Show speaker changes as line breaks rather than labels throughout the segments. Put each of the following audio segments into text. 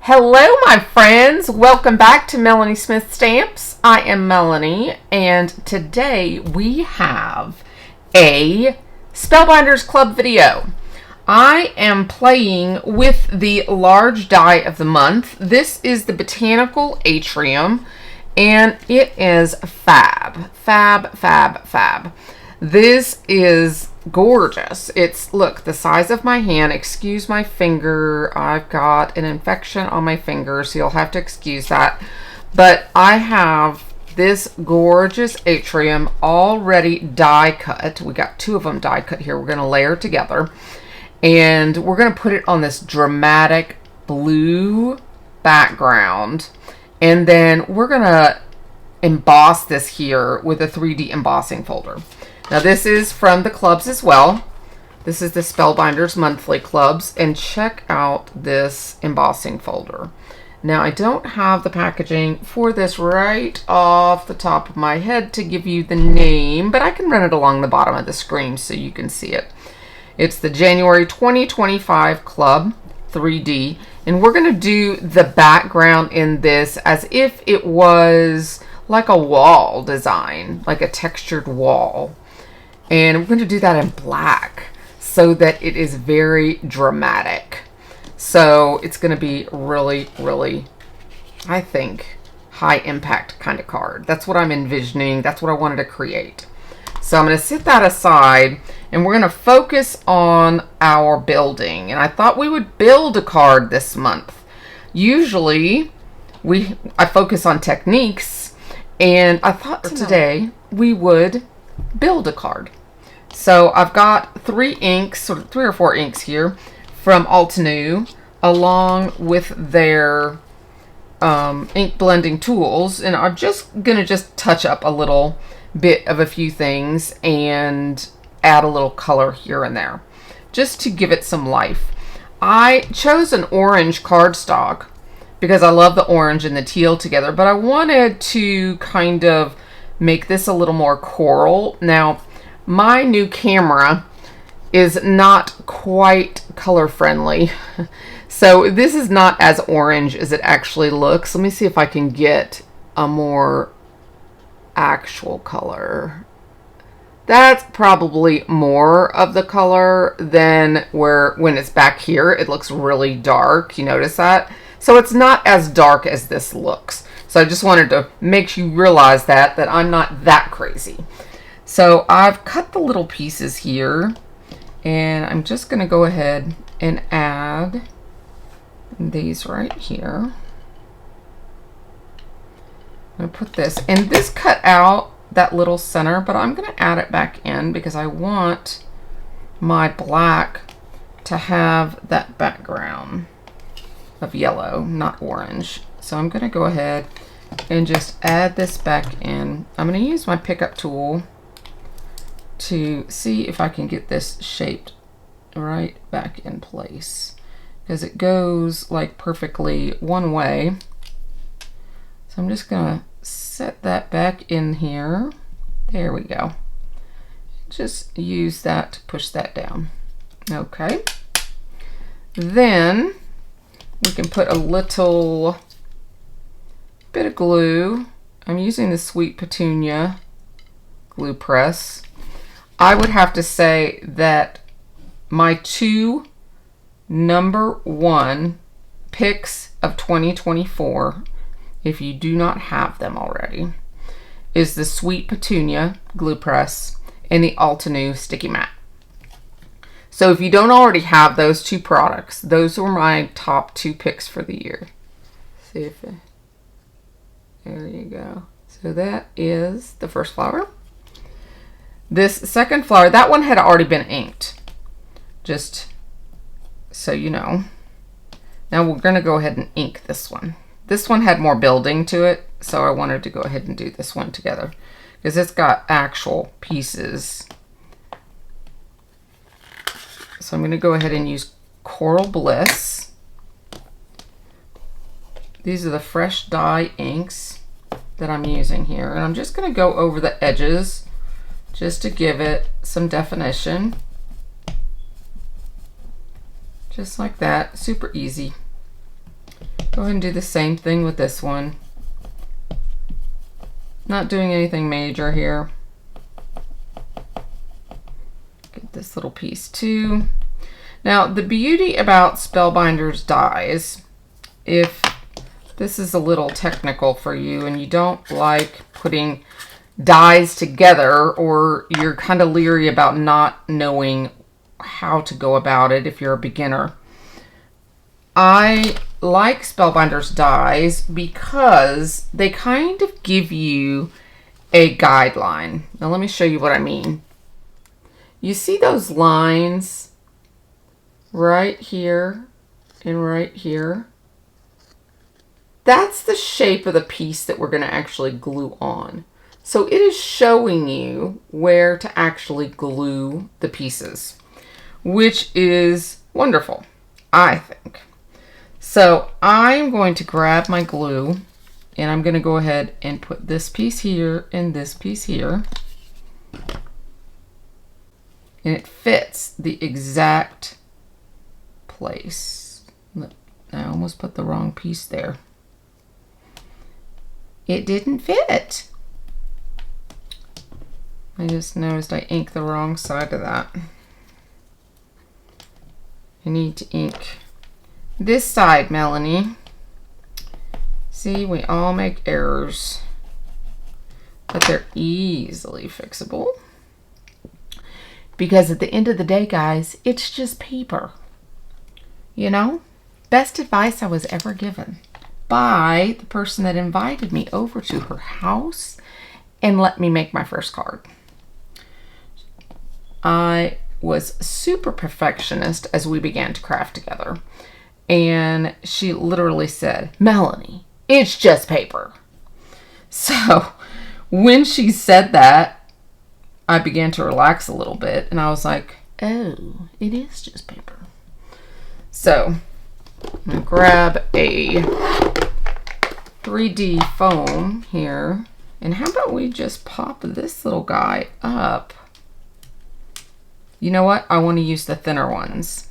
Hello, my friends. Welcome back to Melanie Smith Stamps. I am Melanie, and today we have a Spellbinders Club video. I am playing with the large die of the month. This is the Botanical Atrium, and it is fab. Fab, fab, fab. This is gorgeous. It's, look, the size of my hand. Excuse my finger. I've got an infection on my finger, so you'll have to excuse that. But I have this gorgeous atrium already die cut. We got two of them die cut here. We're going to layer together. And we're going to put it on this dramatic blue background. And then we're going to emboss this here with a 3D embossing folder. Now this is from the clubs as well. This is the Spellbinders monthly clubs, and check out this embossing folder. Now I don't have the packaging for this right off the top of my head to give you the name, but I can run it along the bottom of the screen so you can see it. It's the January 2025 Club 3D, and we're going to do the background in this as if it was like a wall design, like a textured wall. And we're going to do that in black so that it is very dramatic. So it's going to be really, really, I think, high impact kind of card. That's what I'm envisioning. That's what I wanted to create. So I'm going to set that aside, and we're going to focus on our building. And I thought we would build a card this month. Usually I focus on techniques, and I thought today we would build a card. So I've got three or four inks here from Altenew, along with their ink blending tools, and I'm just gonna touch up a little bit of a few things and add a little color here and there just to give it some life. I chose an orange cardstock because I love the orange and the teal together, but I wanted to kind of make this a little more coral. Now, my new camera is not quite color friendly, so this is not as orange as it actually looks. Let me see if I can get a more actual color. That's probably more of the color than when it's back here, it looks really dark. You notice that? So it's not as dark as this looks. So I just wanted to make you realize that I'm not that crazy. So I've cut the little pieces here, and I'm just going to go ahead and add these right here. I'm going to put this, and this cut out that little center, but I'm going to add it back in because I want my black to have that background of yellow, not orange. So I'm going to go ahead and just add this back in. I'm going to use my pickup tool to see if I can get this shaped right back in place, because it goes like perfectly one way. So I'm just gonna set that back in here. There we go. Just use that to push that down. Okay. Then we can put a little bit of glue. I'm using the Sweet Petunia glue press. I would have to say that my two #1 picks of 2024, if you do not have them already, is the Sweet Petunia glue press and the Altenew sticky mat. So if you don't already have those two products, those are my top two picks for the year. See if there you go. So that is the first flower. This second flower, that one had already been inked, just so you know. Now we're going to go ahead and ink this one. This one had more building to it, so I wanted to go ahead and do this one together because it's got actual pieces. So I'm going to go ahead and use Coral Bliss. These are the fresh dye inks that I'm using here, and I'm just going to go over the edges just to give it some definition. Just like that, super easy. Go ahead and do the same thing with this one. Not doing anything major here. Get this little piece too. Now, the beauty about Spellbinders dies, if this is a little technical for you and you don't like putting dies together, or you're kind of leery about not knowing how to go about it if you're a beginner, I like Spellbinders dies because they kind of give you a guideline. Now let me show you what I mean. You see those lines right here and right here? That's the shape of the piece that we're going to actually glue on. So it is showing you where to actually glue the pieces, which is wonderful, I think. So I'm going to grab my glue and I'm going to go ahead and put this piece here and this piece here. And it fits the exact place. I almost put the wrong piece there. It didn't fit. I just noticed I inked the wrong side of that. I need to ink this side, Melanie. See, we all make errors, but they're easily fixable. Because at the end of the day, guys, it's just paper. You know? Best advice I was ever given by the person that invited me over to her house and let me make my first card. I was super perfectionist as we began to craft together. And she literally said, Melanie, it's just paper. So when she said that, I began to relax a little bit. And I was like, oh, it is just paper. So I'm going to grab a 3D foam here. And how about we just pop this little guy up? You know what? I want to use the thinner ones.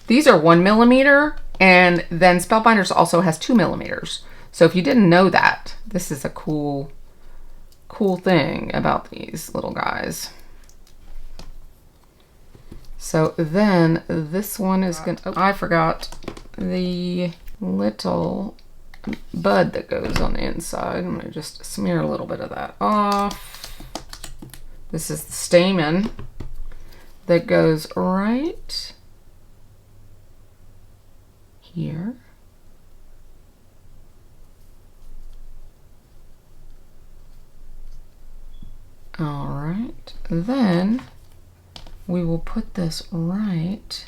These are 1 millimeter, and then Spellbinders also has 2 millimeters. So if you didn't know that, this is a cool thing about these little guys. So then this one is gonna, oh, I forgot the little bud that goes on the inside. I'm gonna just smear a little bit of that off. This is the stamen that goes right here. All right, then we will put this right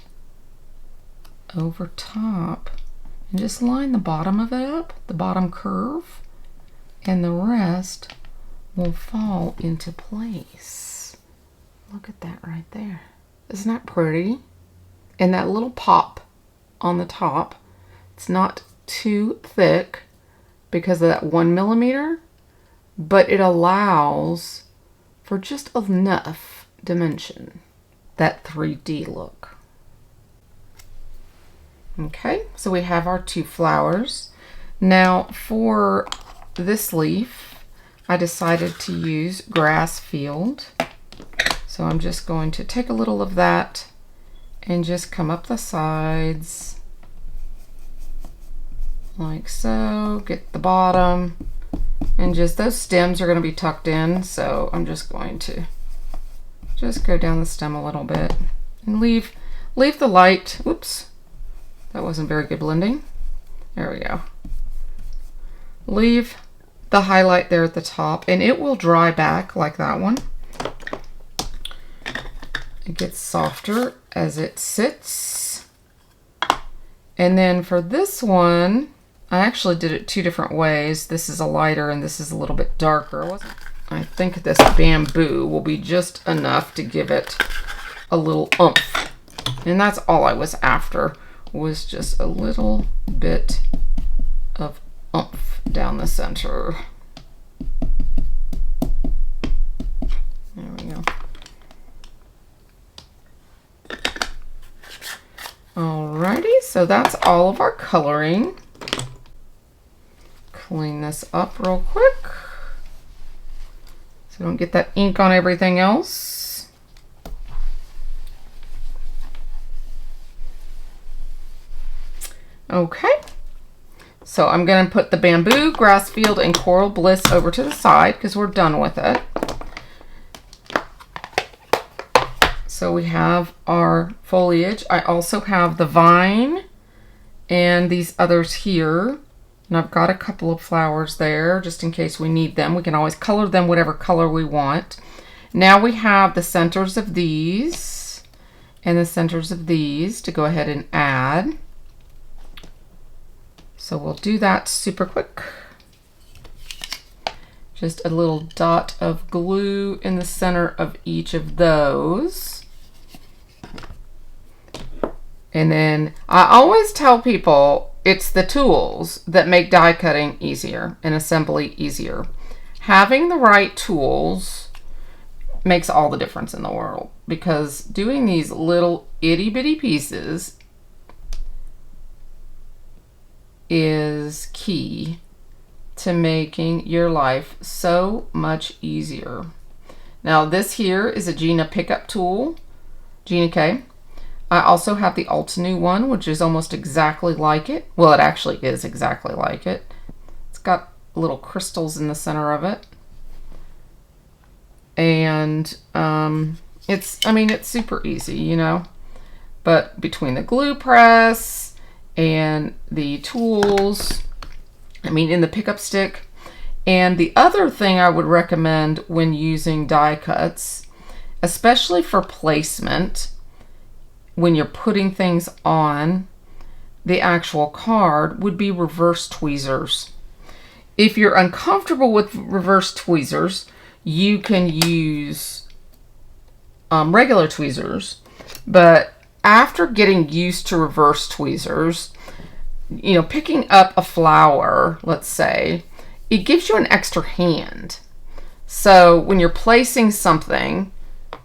over top and just line the bottom of it up, the bottom curve, and the rest will fall into place. Look at that right there. Isn't that pretty? And that little pop on the top, it's not too thick because of that 1 millimeter, but it allows for just enough dimension, that 3D look. Okay, so we have our 2 flowers. Now for this leaf, I decided to use grass field. So I'm just going to take a little of that and just come up the sides like so, get the bottom, and just those stems are going to be tucked in, so I'm just going to just go down the stem a little bit and leave the light. Oops, that wasn't very good blending. There we go. Leave the highlight there at the top, and it will dry back like that one. It gets softer as it sits. And then for this one, I actually did it 2 different ways. This is a lighter and this is a little bit darker. I think this bamboo will be just enough to give it a little oomph. And that's all I was after, was just a little bit of oomph down the center. Alrighty, so that's all of our coloring. Clean this up real quick so don't get that ink on everything else. Okay, so I'm going to put the bamboo, grass field, and coral bliss over to the side because we're done with it. So we have our foliage. I also have the vine and these others here. And I've got a couple of flowers there just in case we need them. We can always color them whatever color we want. Now we have the centers of these and the centers of these to go ahead and add. So we'll do that super quick. Just a little dot of glue in the center of each of those. And then I always tell people it's the tools that make die cutting easier and assembly easier. Having the right tools makes all the difference in the world, because doing these little itty bitty pieces is key to making your life so much easier. Now this here is a Gina pickup tool, Gina K. I also have the Altenew one, which is almost exactly like it. Well, it actually is exactly like it. It's got little crystals in the center of it. And it's super easy, you know. But between the glue press and the tools, in the pickup stick. And the other thing I would recommend when using die cuts, especially for placement, when you're putting things on the actual card, would be reverse tweezers. If you're uncomfortable with reverse tweezers, you can use regular tweezers. But after getting used to reverse tweezers, you know, picking up a flower, let's say, it gives you an extra hand. So when you're placing something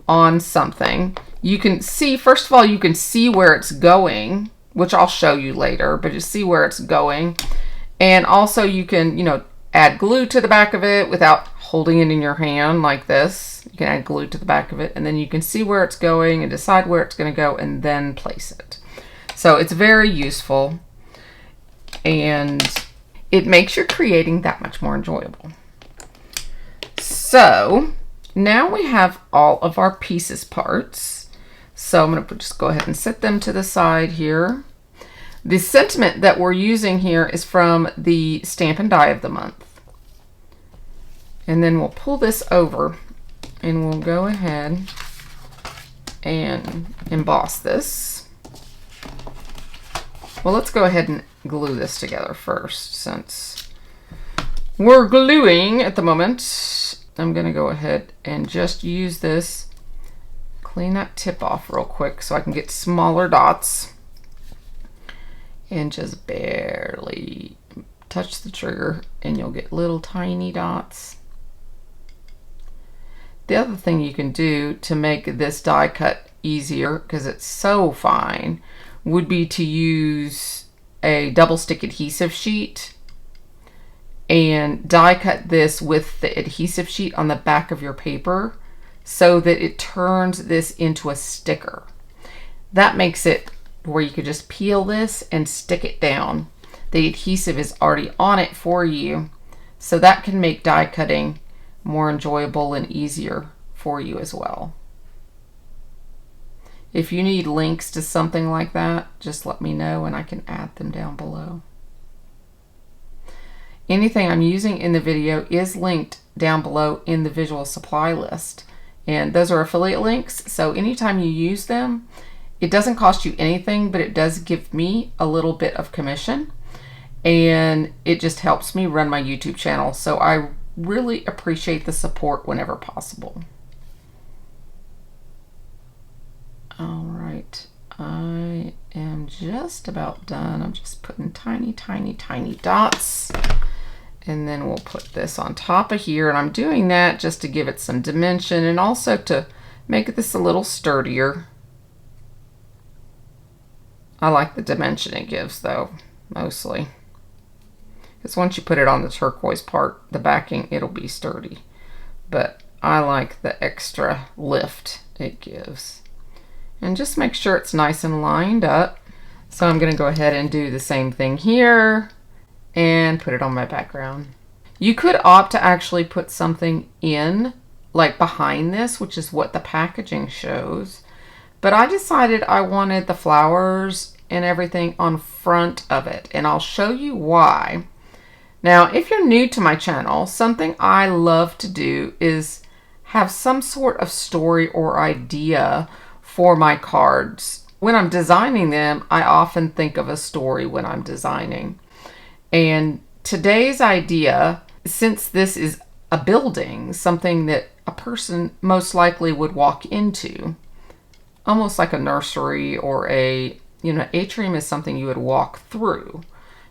on something, you can see, first of all, you can see where it's going, which I'll show you later, but you see where it's going. And also you can, you know, add glue to the back of it without holding it in your hand like this. You can add glue to the back of it, and then you can see where it's going and decide where it's going to go and then place it. So it's very useful, and it makes your creating that much more enjoyable. So now we have all of our pieces parts. So I'm going to just go ahead and set them to the side here. The sentiment that we're using here is from the Stamp and Die of the Month. And then we'll pull this over and we'll go ahead and emboss this. Well, let's go ahead and glue this together first, since we're gluing at the moment. I'm going to go ahead and just use this. Clean that tip off real quick so I can get smaller dots, and just barely touch the trigger and you'll get little tiny dots. The other thing you can do to make this die cut easier, because it's so fine, would be to use a double stick adhesive sheet and die cut this with the adhesive sheet on the back of your paper, so that it turns this into a sticker. That makes it where you could just peel this and stick it down. The adhesive is already on it for you, so that can make die cutting more enjoyable and easier for you as well. If you need links to something like that, just let me know and I can add them down below. Anything I'm using in the video is linked down below in the visual supply list. And those are affiliate links, so anytime you use them, it doesn't cost you anything, but it does give me a little bit of commission, and it just helps me run my YouTube channel. So I really appreciate the support whenever possible. All right, I am just about done. I'm just putting tiny, tiny, tiny dots. And then we'll put this on top of here. And I'm doing that just to give it some dimension and also to make this a little sturdier. I like the dimension it gives though, mostly. Because once you put it on the turquoise part, the backing, it'll be sturdy. But I like the extra lift it gives. And just make sure it's nice and lined up. So I'm going to go ahead and do the same thing here and put it on my background. You could opt to actually put something in, like behind this, which is what the packaging shows. But I decided I wanted the flowers and everything on front of it, and I'll show you why. Now, if you're new to my channel, something I love to do is have some sort of story or idea for my cards. When I'm designing them, I often think of a story when I'm designing. And today's idea, since this is a building, something that a person most likely would walk into, almost like a nursery or a, atrium is something you would walk through.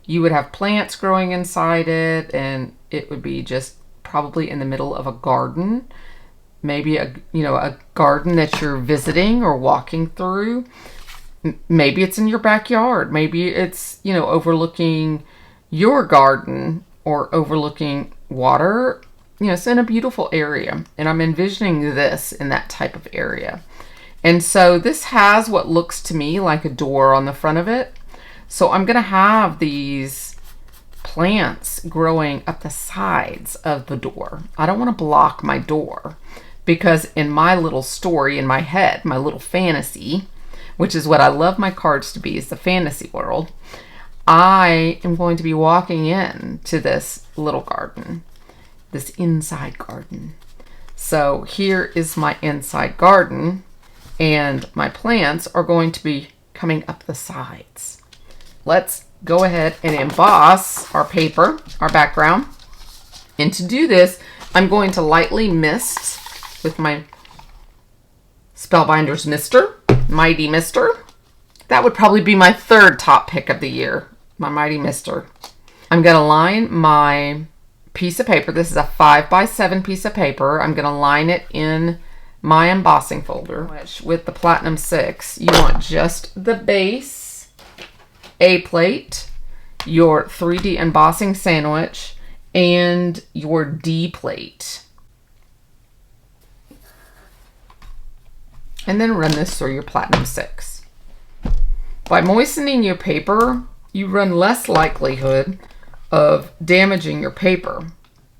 You would have plants growing inside it, and it would be just probably in the middle of a garden. Maybe a garden that you're visiting or walking through. Maybe it's in your backyard. Maybe it's, overlooking your garden or overlooking water. It's in a beautiful area. And I'm envisioning this in that type of area. And so this has what looks to me like a door on the front of it. So I'm going to have these plants growing up the sides of the door. I don't want to block my door because in my little story in my head, my little fantasy, which is what I love my cards to be, is the fantasy world, I am going to be walking in to this little garden, this inside garden. So here is my inside garden, and my plants are going to be coming up the sides. Let's go ahead and emboss our paper, our background. And to do this, I'm going to lightly mist with my Spellbinders Mister, Mighty Mister. That would probably be my third top pick of the year, my Mighty Mister. I'm going to line my piece of paper. This is a 5x7 piece of paper. I'm going to line it in my embossing folder, which with the Platinum 6, you want just the base, A plate, your 3D embossing sandwich, and your D plate. And then run this through your Platinum 6. By moistening your paper, you run less likelihood of damaging your paper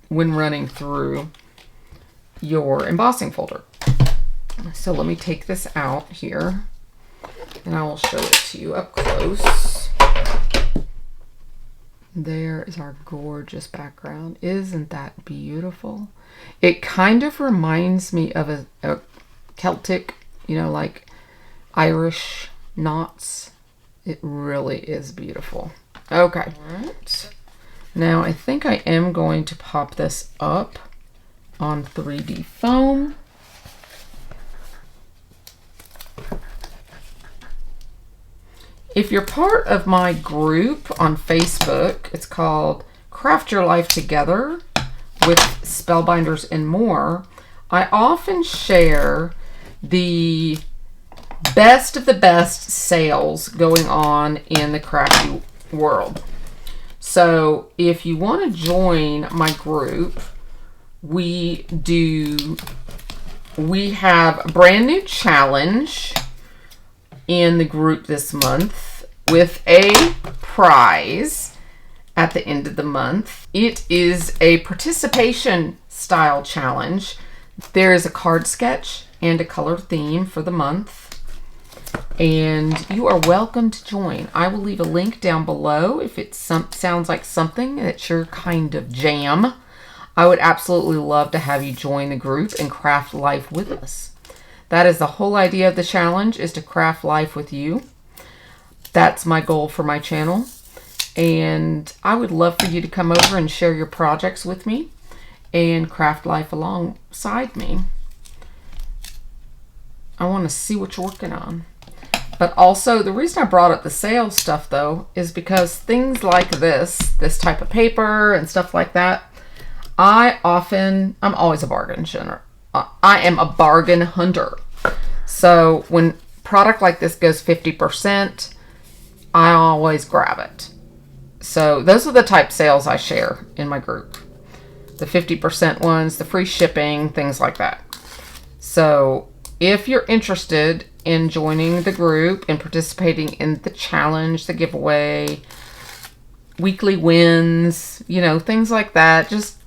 when running through your embossing folder. So let me take this out here and I will show it to you up close. There is our gorgeous background. Isn't that beautiful? It kind of reminds me of a Celtic, like Irish knots. It really is beautiful. Okay. All right. Now I think I am going to pop this up on 3D foam. If you're part of my group on Facebook, it's called Craft Your Life Together with Spellbinders and More. I often share the best of the best sales going on in the crafty world. So if you want to join my group, we have a brand new challenge in the group this month with a prize at the end of the month. It is a participation style challenge. There is a card sketch and a color theme for the month, and you are welcome to join. I will leave a link down below if it sounds like something that's your kind of jam. I would absolutely love to have you join the group and craft life with us. That is the whole idea of the challenge, is to craft life with you. That's my goal for my channel. And I would love for you to come over and share your projects with me and craft life alongside me. I want to see what you're working on. But also, the reason I brought up the sales stuff, though, is because things like this type of paper and stuff like that, I'm always a bargain hunter. I am a bargain hunter. So when product like this goes 50%, I always grab it. So those are the type sales I share in my group. The 50% ones, the free shipping, things like that. So if you're interested in joining the group and participating in the challenge, the giveaway, weekly wins, you know, things like that, just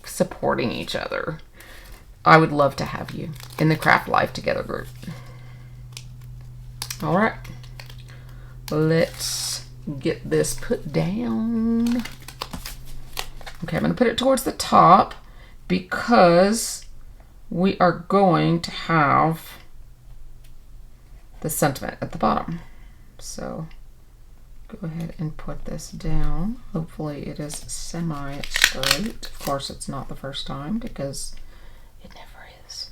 supporting each other, I would love to have you in the Craft Life Together group. All right, let's get this put down. Okay, I'm going to put it towards the top because we are going to have the sentiment at the bottom. So go ahead and put this down. Hopefully it is semi-straight. Of course, it's not the first time because it never is.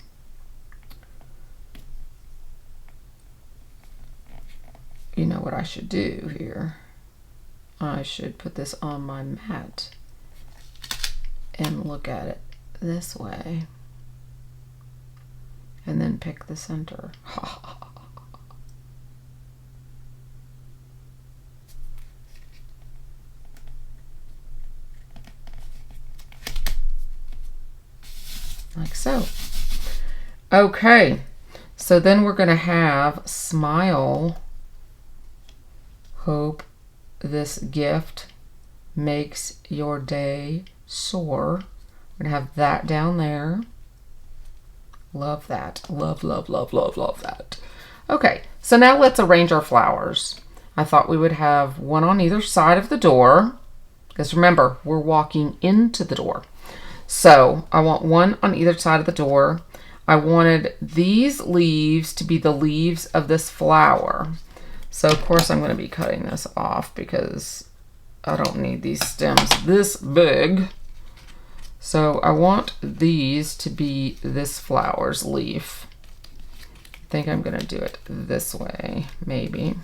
You know what I should do here? I should put this on my mat and look at it this way. And then pick the center. Like so. Okay, so then we're going to have smile. Hope this gift makes your day soar. We're going to have that down there. Love that. Love, love, love, love, love that. Okay, so now let's arrange our flowers. I thought we would have one on either side of the door, because remember, we're walking into the door. So I want one on either side of the door. I wanted these leaves to be the leaves of this flower. So of course I'm going to be cutting this off because I don't need these stems this big. So I want these to be this flower's leaf. I think I'm going to do it this way, maybe.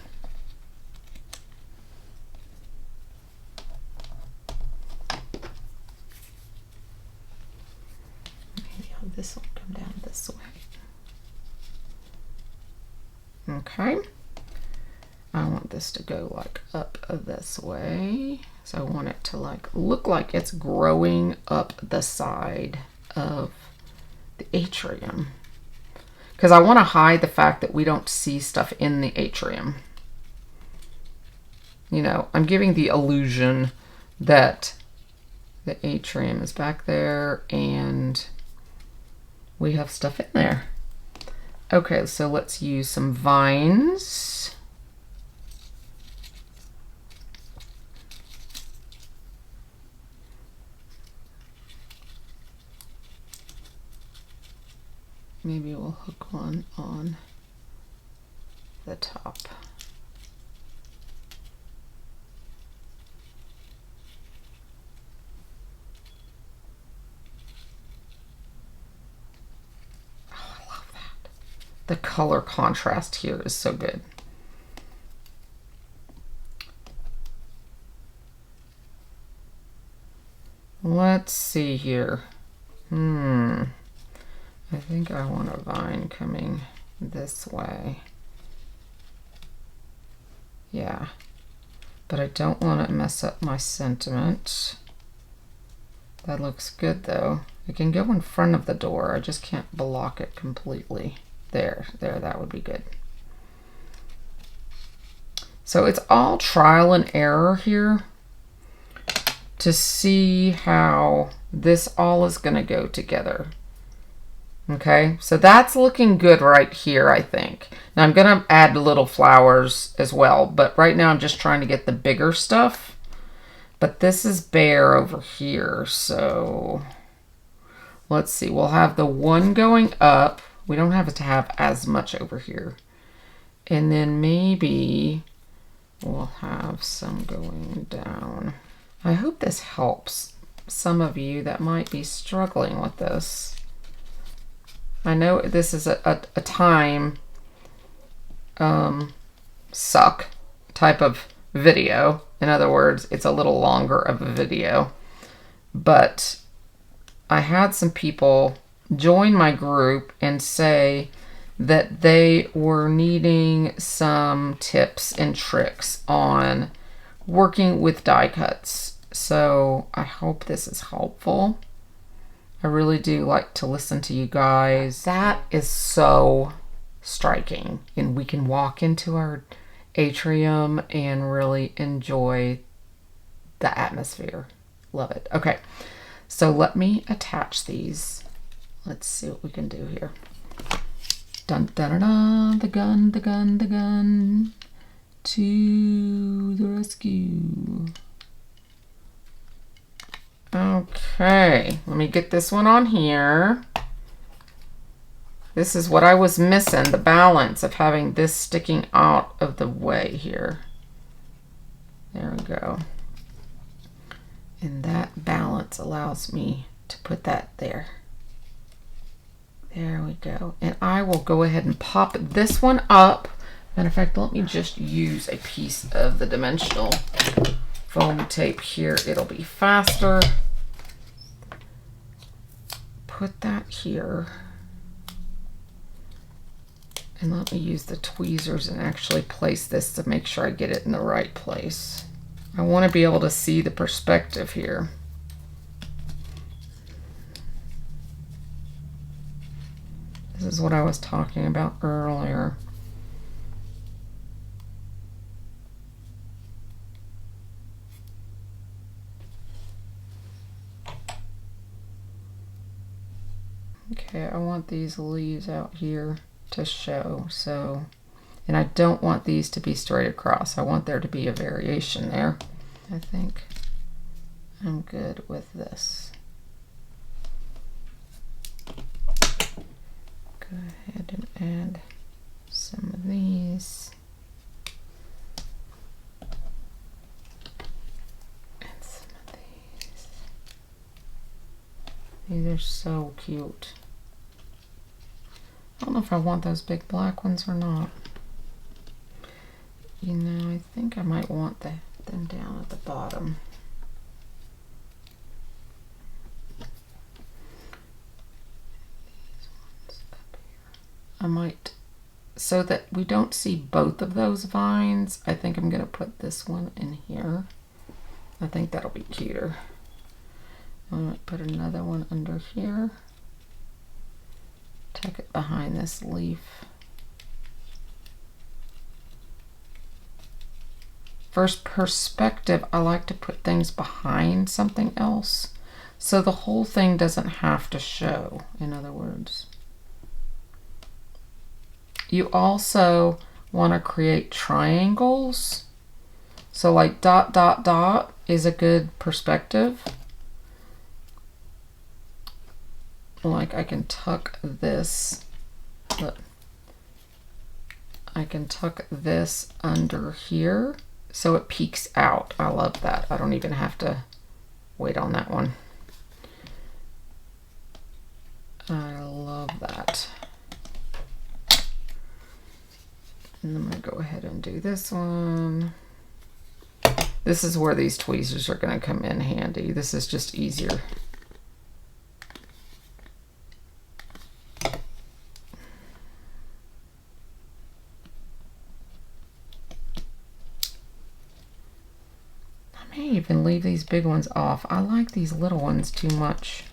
This will come down this way. Okay. I want this to go like up this way. So I want it to like look like it's growing up the side of the atrium. Because I want to hide the fact that we don't see stuff in the atrium. You know, I'm giving the illusion that the atrium is back there and we have stuff in there. Okay, so let's use some vines. Maybe we'll hook one on the top. The color contrast here is so good. Let's see here. I think I want a vine coming this way. Yeah, but I don't want to mess up my sentiment. That looks good though. It can go in front of the door. I just can't block it completely. There, that would be good. So it's all trial and error here to see how this all is going to go together. Okay, so that's looking good right here, I think. Now I'm going to add little flowers as well, but right now I'm just trying to get the bigger stuff. But this is bare over here, so let's see. We'll have the one going up. We don't have to have as much over here. And then maybe we'll have some going down. I hope this helps some of you that might be struggling with this. I know this is a time suck type of video. In other words, it's a little longer of a video. But I had some people join my group and say that they were needing some tips and tricks on working with die cuts. So I hope this is helpful. I really do like to listen to you guys. That is so striking. And we can walk into our atrium and really enjoy the atmosphere. Love it. Okay, so let me attach these. Let's see what we can do here. Dun dun dun dun, the gun, the gun, the gun. To the rescue. Okay, let me get this one on here. This is what I was missing, the balance of having this sticking out of the way here. There we go. And that balance allows me to put that there. There we go. And I will go ahead and pop this one up. Matter of fact, let me just use a piece of the dimensional foam tape here. It'll be faster. Put that here. And let me use the tweezers and actually place this to make sure I get it in the right place. I want to be able to see the perspective here. This is what I was talking about earlier. Okay, I want these leaves out here to show, so, and I don't want these to be straight across. I want there to be a variation there. I think I'm good with this. Go ahead and add some of these. And some of these. These are so cute. I don't know if I want those big black ones or not. You know, I think I might want them down at the bottom. These ones up here. I might, so that we don't see both of those vines, I think I'm going to put this one in here. I think that'll be cuter. I might put another one under here. Tuck it behind this leaf. First perspective, I like to put things behind something else so the whole thing doesn't have to show, in other words. You also want to create triangles. So like dot, dot, dot is a good perspective. Like I can tuck this, look, I can tuck this under here so it peeks out. I love that. I don't even have to wait on that one. I love that. And I'm going to go ahead and do this one. This is where these tweezers are going to come in handy. This is just easier. I may even leave these big ones off. I like these little ones too much.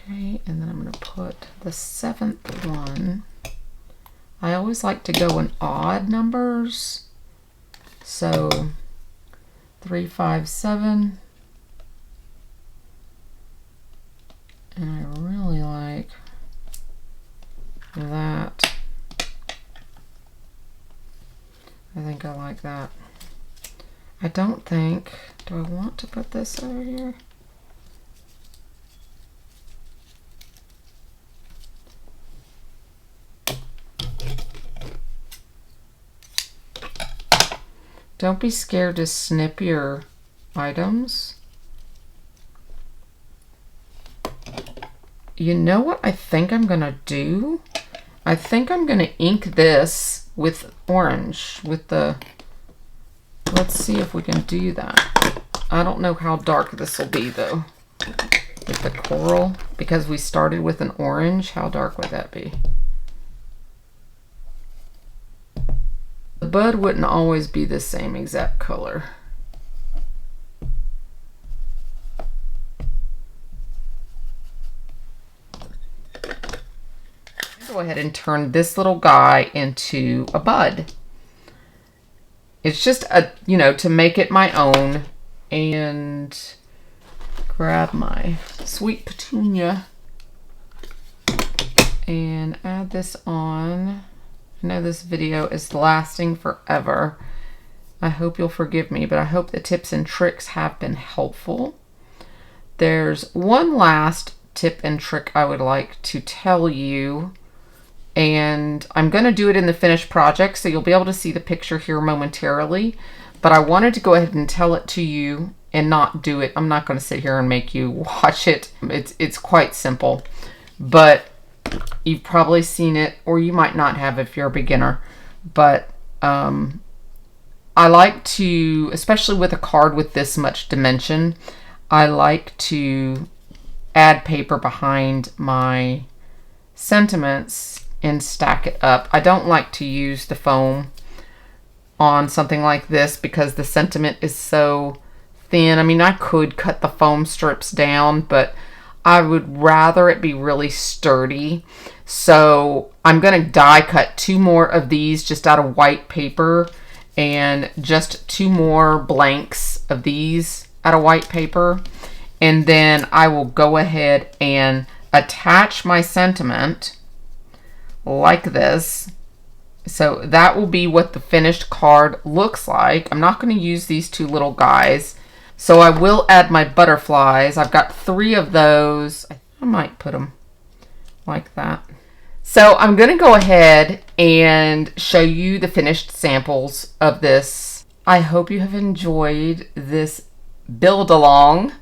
Okay, and then I'm going to put the 7th one. I always like to go in odd numbers. So 3, 5, 7. And I really like that. I think I like that. I don't think, do I want to put this over here? Don't be scared to snip your items. you know what I think I'm gonna do? I think I'm gonna ink this with orange, with the, let's see if we can do that. I don't know how dark this will be though. With the coral, because we started with an orange, how dark would that be? The bud wouldn't always be the same exact color. Go ahead and turn this little guy into a bud. It's just a, you know, to make it my own. And grab my sweet petunia and add this on. I know this video is lasting forever. I hope you'll forgive me, but I hope the tips and tricks have been helpful. There's one last tip and trick I would like to tell you, and I'm going to do it in the finished project, so you'll be able to see the picture here momentarily, but I wanted to go ahead and tell it to you and not do it. I'm not going to sit here and make you watch it. It's quite simple, but you've probably seen it, or you might not have if you're a beginner. But I like to, especially with a card with this much dimension, I like to add paper behind my sentiments and stack it up. I don't like to use the foam on something like this because the sentiment is so thin. I mean, I could cut the foam strips down, but I would rather it be really sturdy. So I'm going to die cut 2 more of these just out of white paper, and just 2 more blanks of these out of white paper. And then I will go ahead and attach my sentiment like this. So that will be what the finished card looks like. I'm not going to use these 2 little guys. So I will add my butterflies. I've got 3 of those. I might put them like that. So I'm going to go ahead and show you the finished samples of this. I hope you have enjoyed this build along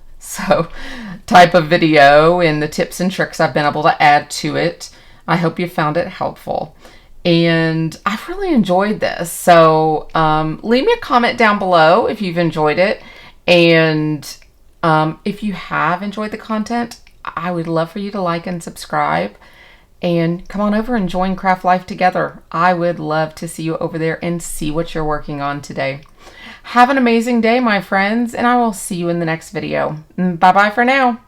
type of video and the tips and tricks I've been able to add to it. I hope you found it helpful. And I've really enjoyed this. So leave me a comment down below if you've enjoyed it. And if you have enjoyed the content, I would love for you to like and subscribe. And come on over and join Craft Life together. I would love to see you over there and see what you're working on today. Have an amazing day, my friends, and I will see you in the next video. Bye-bye for now.